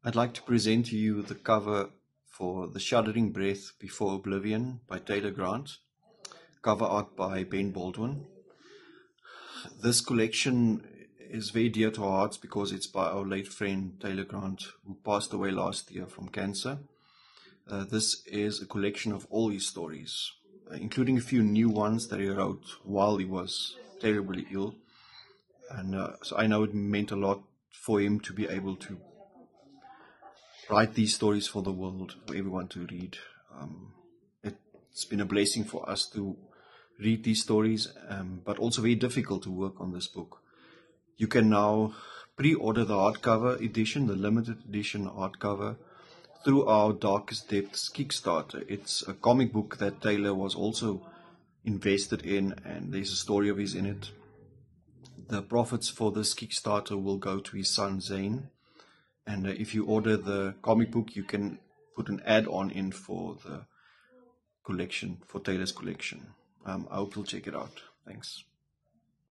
I'd like to present to you the cover for The Shuddering Breath Before Oblivion by Taylor Grant, cover art by Ben Baldwin. This collection is very dear to our hearts because it's by our late friend Taylor Grant, who passed away last year from cancer. This is a collection of all his stories, including a few new ones that he wrote while he was terribly ill. And so I know it meant a lot for him to be able to write these stories for the world, for everyone to read. It's been a blessing for us to read these stories, but also very difficult to work on this book. You can now pre-order the hardcover edition, the limited edition hardcover, through our Darkest Depths Kickstarter. It's a comic book that Taylor was also invested in, and there's a story of his in it. The profits for this Kickstarter will go to his son Zane, and if you order the comic book, you can put an add-on in for the collection, for Taylor's collection. I hope you'll check it out. Thanks.